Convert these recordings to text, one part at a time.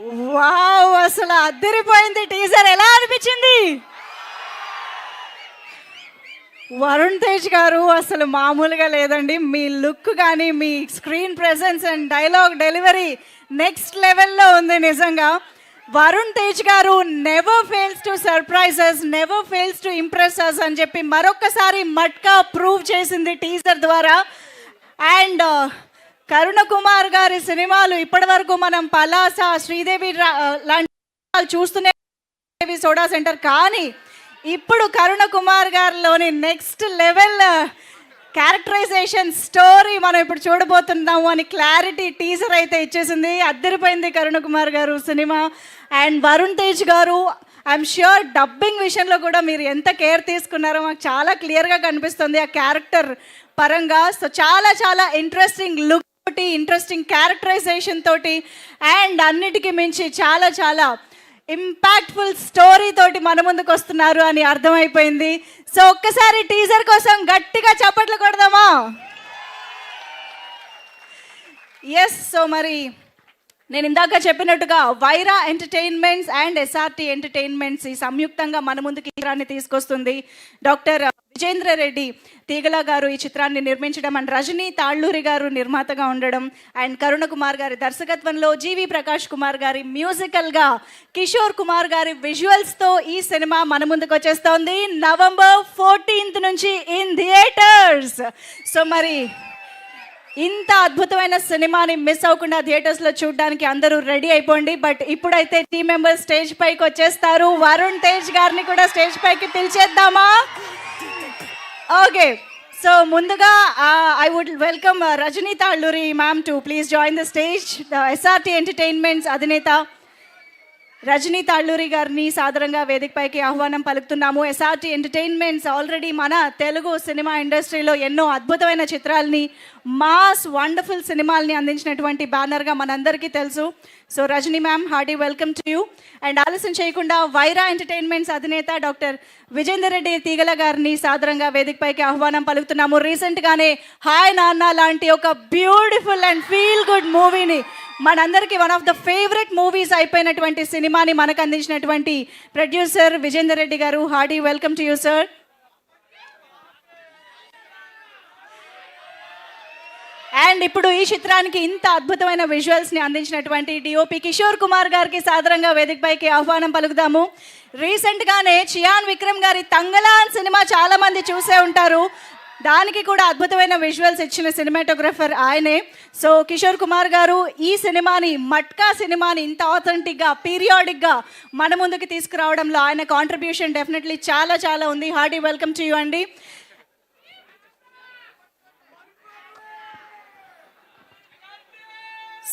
Wow! అసలు అదిరిపోయింది teaser. ఎలా అనిపించింది? వరుణ్ తేజ్ గారు అసలు మామూలుగా లేదండి. మీ లుక్ కానీ, మీ screen presence and dialogue delivery next లెవెల్లో ఉంది నిజంగా. వరుణ్ తేజ్ గారు never fails to surprises, never fails to impress us అని చెప్పి మరొకసారి మట్కా ప్రూవ్ చేసింది టీజర్ ద్వారా. అండ్ కరుణ కుమార్ గారి సినిమాలు ఇప్పటి వరకు మనం పలాస, శ్రీదేవి లాంటి చూస్తూనే సోడా సెంటర్, కానీ ఇప్పుడు కరుణ కుమార్ గారిలోని నెక్స్ట్ లెవెల్ క్యారెక్టరైజేషన్ స్టోరీ మనం ఇప్పుడు చూడబోతున్నాము అని క్లారిటీ టీజర్ అయితే ఇచ్చేసింది. అద్దరిపోయింది కరుణ కుమార్ గారు సినిమా. అండ్ వరుణ్ తేజ్ గారు ఐఎమ్ ష్యూర్ డబ్బింగ్ విషయంలో కూడా మీరు ఎంత కేర్ తీసుకున్నారో మాకు చాలా క్లియర్గా కనిపిస్తుంది ఆ క్యారెక్టర్ పరంగా. సో చాలా చాలా ఇంట్రెస్టింగ్ లుక్ తోటి, ఇంట్రెస్టింగ్ క్యారెక్టరైజేషన్ తోటి, అండ్ అన్నిటికీ మించి చాలా చాలా ఇంపాక్ట్ఫుల్ స్టోరీ తోటి మన ముందుకు వస్తున్నారు అని అర్థమైపోయింది. సో ఒక్కసారి టీజర్ కోసం గట్టిగా చప్పట్లు కొడదామా? ఎస్. సో మరి నేను ఇందాక చెప్పినట్టుగా Wyra entertainments and SRT entertainments ఈ సంయుక్తంగా మన ముందుకి ఈ చిత్రాన్ని తీసుకొస్తుంది. డాక్టర్ విజేంద్ర రెడ్డి తీగల గారు ఈ చిత్రాన్ని నిర్మించడం, అండ్ రజనీ తాళ్ళూరి గారు నిర్మాతగా ఉండడం, అండ్ కరుణ కుమార్ గారి దర్శకత్వంలో జీవి ప్రకాష్ కుమార్ గారి మ్యూజికల్గా కిషోర్ కుమార్ గారి విజువల్స్తో ఈ సినిమా మన ముందుకు వచ్చేస్తోంది November 14th నుంచి ఇన్ థియేటర్స్. సో మరి ఇంత అద్భుతమైన సినిమాని మిస్ అవ్వకుండా థియేటర్స్లో చూడడానికి అందరూ రెడీ అయిపోండి. బట్ ఇప్పుడైతే టీమ్ మెంబర్స్ స్టేజ్ పైకి వచ్చేస్తారు. వరుణ్ తేజ్ గారిని కూడా స్టేజ్ పైకి పిలిచేద్దామా? ఓకే. సో ముందుగా I would welcome Rajani Talluri ma'am to please join the stage. The SRT entertainments అధినేత రజనీ తాళ్ళూరి గారిని సాదరంగా వేదికపైకి ఆహ్వానం పలుకుతున్నాము. ఎస్ఆర్టీ ఎంటర్టైన్మెంట్స్ ఆల్రెడీ మన తెలుగు సినిమా ఇండస్ట్రీలో ఎన్నో అద్భుతమైన చిత్రాలని, మాస్ వండర్ఫుల్ సినిమాల్ని అందించినటువంటి బ్యానర్గా మనందరికీ తెలుసు. So Rajani ma'am, hearty welcome to you. And ఆలస్యం చేయకుండా వైరా ఎంటర్టైన్మెంట్స్ అధినేత డాక్టర్ విజేందర్ రెడ్డి తీగల గారిని సాదరంగా వేదికపైకి ఆహ్వానం పలుకుతున్నాము. రీసెంట్గానే హాయ్ నాన్న లాంటి ఒక బ్యూటిఫుల్ అండ్ ఫీల్ గుడ్ మూవీని, మనందరికీ one of the favourite movies అయిపోయినటువంటి సినిమాని మనకు అందించినటువంటి ప్రొడ్యూసర్ విజేందర్ రెడ్డి గారు, hearty welcome to you sir. And ఇప్పుడు ఈ చిత్రానికి ఇంత అద్భుతమైన విజువల్స్ని అందించినటువంటి డిఓపి కిషోర్ కుమార్ గారికి సాదరంగా వేదికపైకి ఆహ్వానం పలుకుదాము. రీసెంట్గానే చియాన్ విక్రమ్ గారి తంగలాన్ సినిమా చాలామంది చూసే ఉంటారు. దానికి కూడా అద్భుతమైన విజువల్స్ ఇచ్చిన సినిమాటోగ్రఫర్ ఆయనే. సో కిషోర్ కుమార్ గారు ఈ సినిమాని, మట్కా సినిమాని ఇంత ఆథెంటిక్గా, పీరియాడిక్గా మన ముందుకు తీసుకురావడంలో ఆయన కాంట్రిబ్యూషన్ డెఫినెట్లీ చాలా చాలా ఉంది. హార్డీ వెల్కమ్ టు యూ అండి.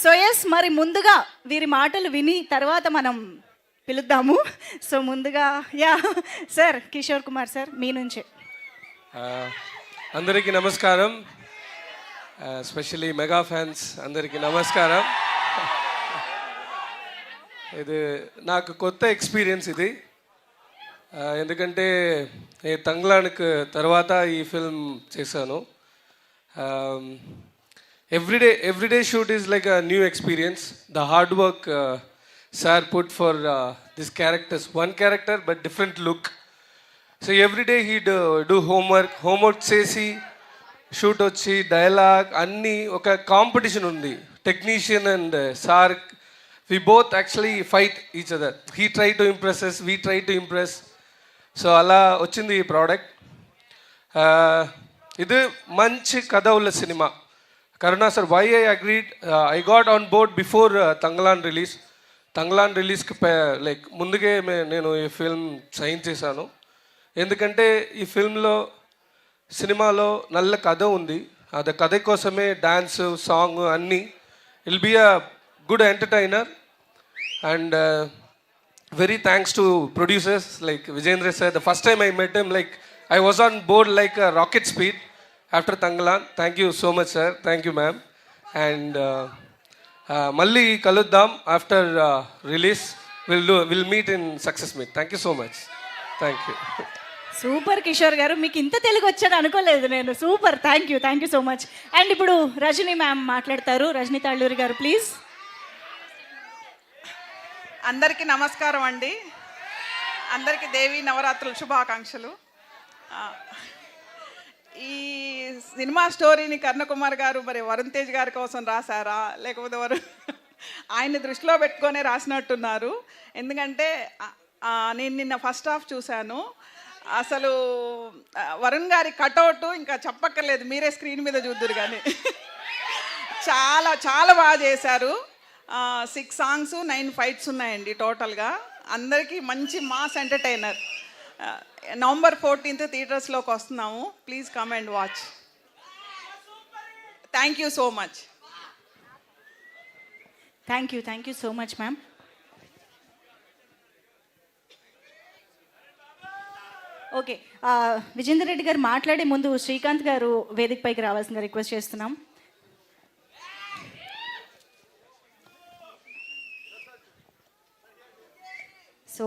సో ఎస్, మరి ముందుగా వీరి మాటలు విని తర్వాత మనం పిలుద్దాము. సో ముందుగా సార్ కిషోర్ కుమార్ సార్, మీ నుంచే. అందరికీ నమస్కారం. ఎస్పెషల్లీ మెగా ఫ్యాన్స్ అందరికీ నమస్కారం. ఇది నాకు కొత్త ఎక్స్పీరియన్స్ ఇది. ఎందుకంటే నేను తంగ్లాన్కి తర్వాత ఈ ఫిల్మ్ చేశాను. everyday shoot is like a new experience. The hard work sir put for this characters, one character but different look. So every day he do homework చేసి షూట్ వచ్చి డైలాగ్ అన్నీ ఒక కాంపిటీషన్ ఉంది. Technician and sir, we both actually fight each other. He tried to impress us, we tried to impress. So అలా వచ్చింది ఈ product. ఇది మంచి కథ ఉన్న సినిమా. Karuna sir, why I agreed, I got on board before Thangalaan release. Thangalaan రిలీజ్కి లైక్ ముందుగే నేను ఈ ఫిల్మ్ సైన్ చేశాను. ఎందుకంటే ఈ సినిమాలో నల్ల కథ ఉంది. అది కథ కోసమే డ్యాన్స్, సాంగ్ అన్నీ. Will be a good entertainer. And very thanks to producers like Vijendra sir. The first time I met him, like I was on board like rocket speed after Thangalaan. Thank you so much sir. Thank you ma'am. And మళ్ళీ కలుద్దాం after release. Will meet in success meet. Thank you so much. Thank you. Super Kishore garu, మీకు ఇంత తెలుగు వచ్చాడు అనుకోలేదు నేను. Super, thank you so much. And ఇప్పుడు Rajani ma'am మాట్లాడతారు. రజనీ తాళ్ళూరి గారు ప్లీజ్. అందరికీ నమస్కారం అండి. అందరికీ దేవి నవరాత్రుల శుభాకాంక్షలు. ఈ సినిమా స్టోరీని కర్ణకుమార్ గారు మరి వరుణ్ తేజ్ గారి కోసం రాశారా, లేకపోతే ఆయన్ని దృష్టిలో పెట్టుకొనే రాసినట్టున్నారు. ఎందుకంటే నేను నిన్న ఫస్ట్ హాఫ్ చూశాను. అసలు వరుణ్ గారి కటౌట్ ఇంకా చెప్పక్కర్లేదు, మీరే స్క్రీన్ మీద చూద్దురు కానీ చాలా చాలా బాగా చేశారు. 6 సాంగ్స్ 9 ఫైట్స్ ఉన్నాయండి టోటల్గా. అందరికీ మంచి మాస్ ఎంటర్టైనర్. నవంబర్ 14th థియేటర్స్లోకి వస్తున్నాము. Please come and watch. Thank you so much. Thank you so much ma'am. Okay, Vijender Reddy గారు మాట్లాడే ముందు శ్రీకాంత్ గారు వేదిక పైకి రావాల్సిందిగా రిక్వెస్ట్ చేస్తున్నాం. సో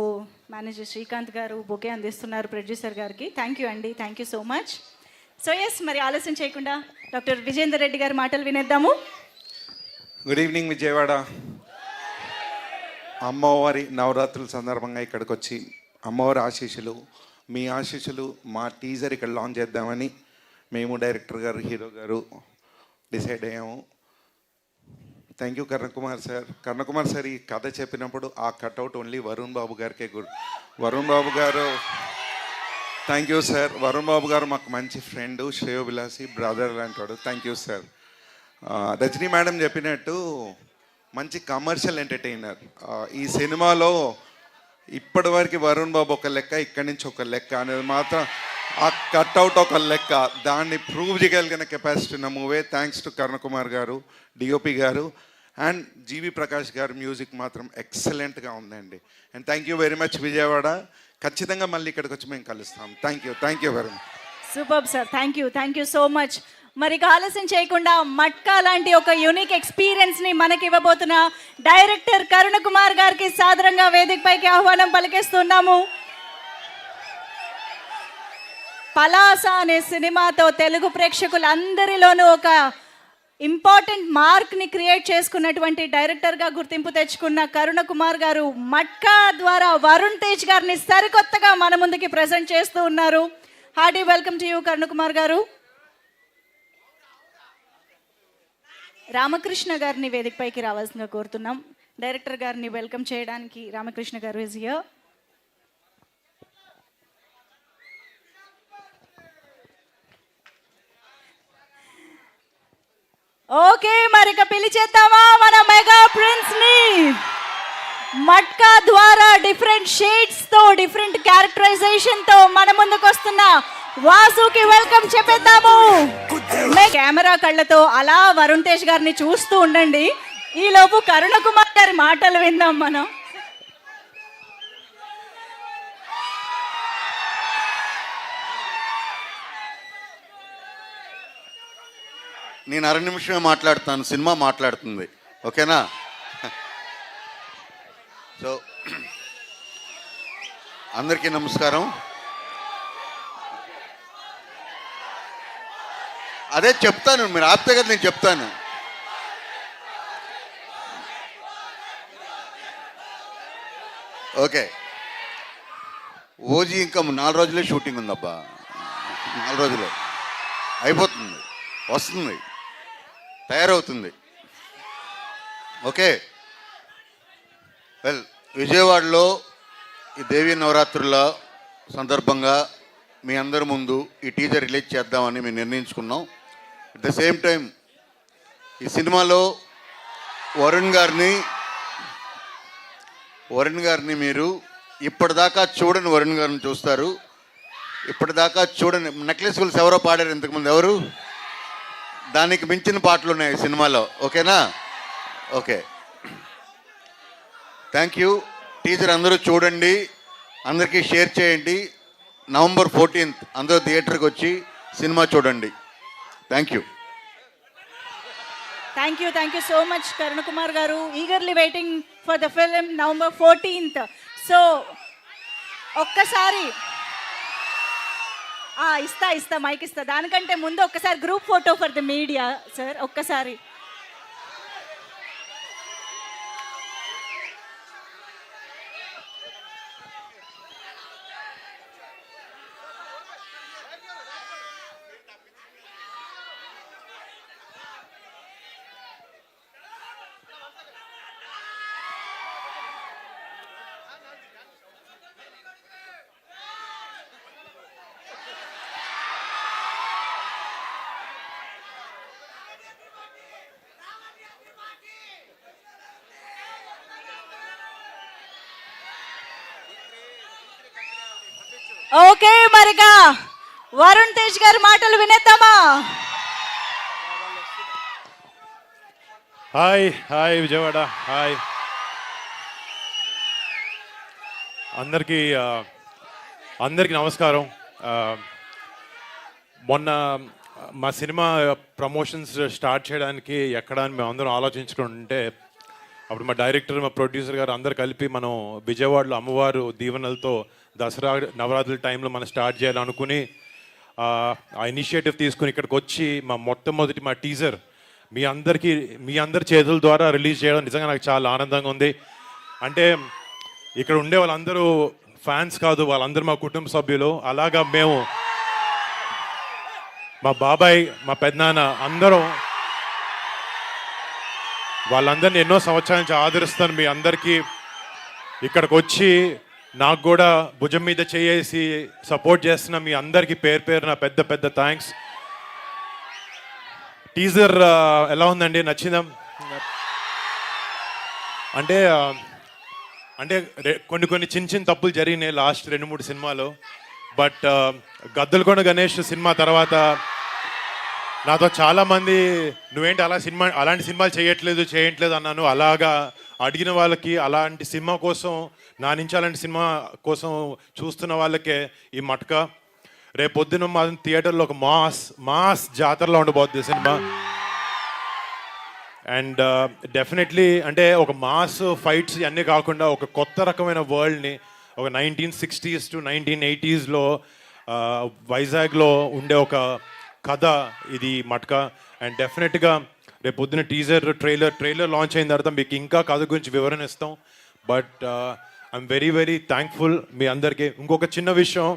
మేనేజర్ శ్రీకాంత్ గారు బొకే అందిస్తున్నారు ప్రొడ్యూసర్ గారికి. థ్యాంక్ యూ అండి, thank you so much. So yes, మరి ఆలస్యం చేయకుండా డాక్టర్ విజేందర్ రెడ్డి గారి మాటలు వినేద్దాము. Good evening Vijayawada. అమ్మవారి నవరాత్రుల సందర్భంగా ఇక్కడికి వచ్చి అమ్మవారి ఆశీస్సులు, మీ ఆశీస్సులు మా టీజర్ ఇక్కడ లాంచ్ చేద్దామని మేము డైరెక్టర్ గారు, హీరో గారు డిసైడ్ అయ్యాము. Thank you Karnakumar sir. Karnakumar sir ఈ కథ చెప్పినప్పుడు ఆ కట్అవుట్ ఓన్లీ వరుణ్ బాబు గారికే గుడ్. వరుణ్ బాబు గారు thank you sir. Varun Babu గారు మాకు మంచి ఫ్రెండ్, శ్రేయోభిలాసి బ్రదర్ లాంటివాడు. Thank you sir. Rajini madam చెప్పినట్టు మంచి కమర్షియల్ ఎంటర్టైనర్. ఈ సినిమాలో ఇప్పటివరకు వరుణ్ బాబు ఒక లెక్క, ఇక్కడి నుంచి ఒక లెక్క అనేది మాత్రం ఆ కట్అవుట్ ఒక లెక్క. దాన్ని ప్రూవ్ చేయగలిగిన కెపాసిటీ ఉన్న మూవీ. థ్యాంక్స్ టు కర్ణకుమార్ గారు, డిఓపి గారు అండ్ జీవి ప్రకాష్ గారు. మ్యూజిక్ మాత్రం ఎక్సలెంట్గా ఉందండి. And thank you very much Vijayawada. ఖచ్చితంగా మళ్ళీ ఇక్కడికి వచ్చి మేము కలుస్తాం. Thank you very much. Super sir, thank you so much. మరి ఆలస్యం చేయకుండా మట్కా లాంటి ఒక యూనిక్ ఎక్స్పీరియన్స్ని మనకి ఇవ్వబోతున్న డైరెక్టర్ కరుణకుమార్ గారికి సాదరంగా వేదిక పైకి ఆహ్వానం పలికిస్తున్నాము. పలాస అనే సినిమాతో తెలుగు ప్రేక్షకులందరిలోనూ ఒక ఇంపార్టెంట్ మార్క్ని క్రియేట్ చేసుకున్నటువంటి డైరెక్టర్గా గుర్తింపు తెచ్చుకున్న కరుణకుమార్ గారు మట్కా ద్వారా వరుణ్ తేజ్ గారిని సరికొత్తగా మన ముందుకి ప్రజెంట్ చేస్తూ ఉన్నారు. Hardy welcome to you Karunakumar గారు. రామకృష్ణ గారిని వేదిక పైకి రావాల్సిందిగా కోరుతున్నాం. డైరెక్టర్ గారిని వెల్కమ్ చేయడానికి రామకృష్ణ గారు ఈజ్ హియర్. ఓకే, మరి ఇక పిలిచేద్దామా మన మెగా ప్రిన్స్ ని. మట్కా ద్వారా డిఫరెంట్ షేడ్స్ తో, డిఫరెంట్ క్యారెక్టరైజేషన్ తో మన ముందుకు వస్తున్న వాసుకి వెల్కమ్ చెప్పేద్దాము. కెమెరా కళ్ళతో అలా వరుణ్ తేజ్ గారిని చూస్తూ ఉండండి. ఈలోపు కరుణకుమార్ గారి మాటలు విందాం మనం. నేను అర నిమిషమే మాట్లాడతాను, సినిమా మాట్లాడుతుంది. ఓకేనా? సో అందరికీ నమస్కారం. అదే చెప్తాను, మీరు ఆపితే కదా నేను చెప్తాను. ఓకే, ఓజీ ఇంకా 4 రోజులే షూటింగ్ ఉందబ్బా. 4 రోజులే అయిపోతుంది, వస్తుంది, తయారవుతుంది. ఓకే, వెల్, విజయవాడలో ఈ దేవీ నవరాత్రుల సందర్భంగా మీ అందరి ముందు ఈ టీజర్ రిలీజ్ చేద్దామని మేము నిర్ణయించుకున్నాం. అట్ ద సేమ్ టైం ఈ సినిమాలో వరుణ్ గారిని మీరు ఇప్పటిదాకా చూడని వరుణ్ గారిని చూస్తారు. ఇప్పటిదాకా చూడని నెక్లెస్ గుల్స్ ఎవరో పాడారు ఇంతకుముందు, ఎవరు? దానికి మించిన పాటలు ఉన్నాయి ఈ సినిమాలో. ఓకేనా? Okay, thank you. టీజర్ అందరూ చూడండి, అందరికీ షేర్ చేయండి. నవంబర్ 14th అందరూ థియేటర్కి వచ్చి సినిమా చూడండి. Thank you. Thank you so much Karunakumar గారు. Eagerly waiting for the film November 14th. So ఒక్కసారి ఇస్తా మైక్ ఇస్తా. దానికంటే ముందు ఒక్కసారి group photo for the media sir. ఒక్కసారి ఓకే, మరిగా వరుణ్ తేజ్ గారి మాటలు వినేద్దామా? హాయ్ హాయ్ విజయవాడ, హాయ్ అందరికీ. అందరికీ నమస్కారం. మొన్న మా సినిమా ప్రమోషన్స్ స్టార్ట్ చేయడానికి ఎక్కడ అని మేము అందరం ఆలోచించుకుంటే అప్పుడు మా డైరెక్టర్, మా ప్రొడ్యూసర్ గారు అందరు కలిపి మనం విజయవాడలో అమ్మవారు దీవెనలతో దసరా నవరాత్రుల టైంలో మనం స్టార్ట్ చేయాలనుకుని ఆ ఇనిషియేటివ్ తీసుకుని ఇక్కడికి వచ్చి మొట్టమొదటి మా టీజర్ మీ అందరి చేతుల ద్వారా రిలీజ్ చేయడం నిజంగా నాకు చాలా ఆనందంగా ఉంది. అంటే ఇక్కడ ఉండే వాళ్ళందరూ ఫ్యాన్స్ కాదు, వాళ్ళందరూ మా కుటుంబ సభ్యులు. అలాగా మేము, మా బాబాయ్, మా పెద్దనాన్న అందరం వాళ్ళందరినీ ఎన్నో సంవత్సరాల నుంచి ఆదరిస్తాను. మీ అందరికీ ఇక్కడికి వచ్చి నాకు కూడా భుజం మీద చేసి సపోర్ట్ చేస్తున్న మీ అందరికీ పేరు పేరున పెద్ద పెద్ద థ్యాంక్స్. టీజర్ ఎలా ఉందండి? నచ్చిందా? అంటే కొన్ని చిన్న తప్పులు జరిగినాయి లాస్ట్ 2-3 సినిమాలో. బట్ గద్దలకొండ గణేష్ సినిమా తర్వాత నాతో చాలామంది నువ్వేంటి అలాంటి సినిమాలు చేయట్లేదు అన్నాను. అలాగా అడిగిన వాళ్ళకి, అలాంటి సినిమా కోసం నా నుంచి అలాంటి సినిమా కోసం చూస్తున్న వాళ్ళకే ఈ మటక. రేపొద్దున మా థియేటర్లో ఒక మాస్ జాతరలో ఉండబోతుంది సినిమా. అండ్ డెఫినెట్లీ అంటే ఒక మాస్ ఫైట్స్ ఇవన్నీ కాకుండా ఒక కొత్త రకమైన వరల్డ్ని, ఒక 1960s to 1980s వైజాగ్లో ఉండే ఒక కథ ఇది మటక. అండ్ డెఫినెట్గా రేపు పొద్దున ట్రైలర్ లాంచ్ అయిన తర్వాత మీకు ఇంకా కథ గురించి వివరణ ఇస్తాం. But I'm very very thankful మీ అందరికీ. ఇంకొక చిన్న విషయం,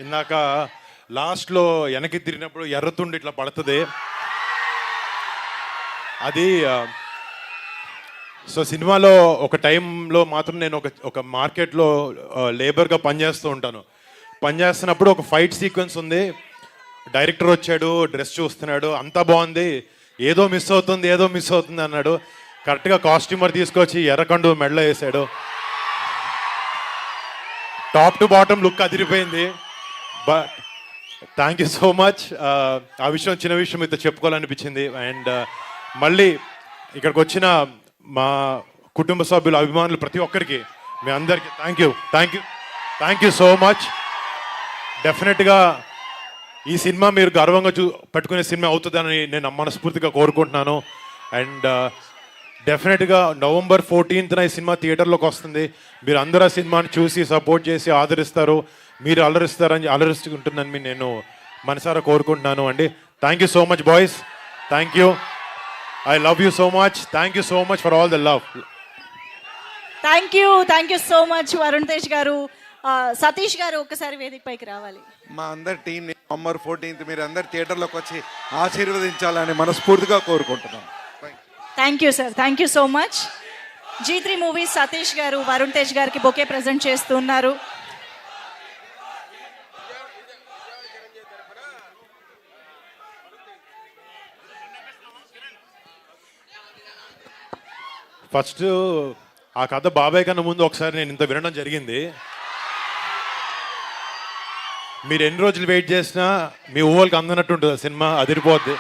ఇందాక లాస్ట్లో వెనక్కి తిరిగినప్పుడు ఎర్రతుండి ఇట్లా పడుతుంది. అది సో సినిమాలో ఒక టైంలో మాత్రం నేను ఒక మార్కెట్లో లేబర్గా పనిచేస్తూ ఉంటాను. పనిచేస్తున్నప్పుడు ఒక ఫైట్ సీక్వెన్స్ ఉంది. డైరెక్టర్ వచ్చాడు, డ్రెస్ చూస్తున్నాడు, అంతా బాగుంది, ఏదో మిస్ అవుతుంది అన్నాడు. కరెక్ట్గా కాస్ట్యూమర్ తీసుకొచ్చి ఎర్రకండు మెడలో వేసాడు. టాప్ టు బాటమ్ లుక్ అదిరిపోయింది. But thank you so much. ఆ విషయం, చిన్న విషయం మీతో చెప్పుకోవాలనిపించింది. అండ్ మళ్ళీ ఇక్కడికి వచ్చిన మా కుటుంబ సభ్యులు, అభిమానులు ప్రతి ఒక్కరికి, మీ అందరికీ థ్యాంక్ యూ సో మచ్. డెఫినెట్గా ఈ సినిమా మీరు గర్వంగా పెట్టుకునే సినిమా అవుతుందని నేను మనస్ఫూర్తిగా కోరుకుంటున్నాను. అండ్ డెఫినెట్గా November 14th ఈ సినిమా థియేటర్లోకి వస్తుంది. మీరు అందరూ ఆ సినిమాని చూసి సపోర్ట్ చేసి ఆదరిస్తారు, మీరు అలరిస్తుంటుందని నేను మనసారా కోరుకుంటున్నాను అండి. Thank you so much boys. Thank you. I love you so much. Thank you so much for all the love. Thank you so much Varun Tej గారు. సతీష్ గారు ఒక్కసారి వేదిక పైకి రావాలి. మా అందరి టీం November 14th మీరు అందరు థియేటర్లోకి వచ్చి ఆశీర్వదించాలని మనస్ఫూర్తిగా కోరుకుంటున్నాం. Thank you sir, thank you so much. G3 movies Satish గారు వరుణ్ తేజ్ గారికి బొకే ప్రజెంట్ చేస్తున్నారు. ఫస్ట్ ఆ కథ బాబాయ్ కన్నా ముందు ఒకసారి నేను ఇంత వినడం జరిగింది. మీరు ఎన్ని రోజులు వెయిట్ చేసినా మీ ఊహలకి అందనట్టు ఉంటుంది సినిమా, అదిరిపోద్ది.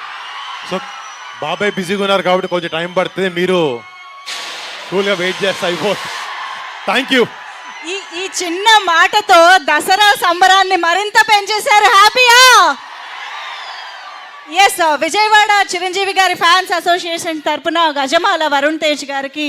సో బాబాయ్ బిజీగా ఉన్నారు కాబట్టి కొంచెం టైం పడుతుంది, మీరు కూల్గా వెయిట్ చేస్తే అయిపోతుంది. Thank you. ఈ చిన్న మాటతో దసరా సంబరాన్ని మరింత పెంచేశారు. హ్యాపీయా? ఎస్, విజయవాడ చిరంజీవి గారి ఫ్యాన్స్ అసోసియేషన్ తరపున గజమాల వరుణ్ తేజ్ గారికి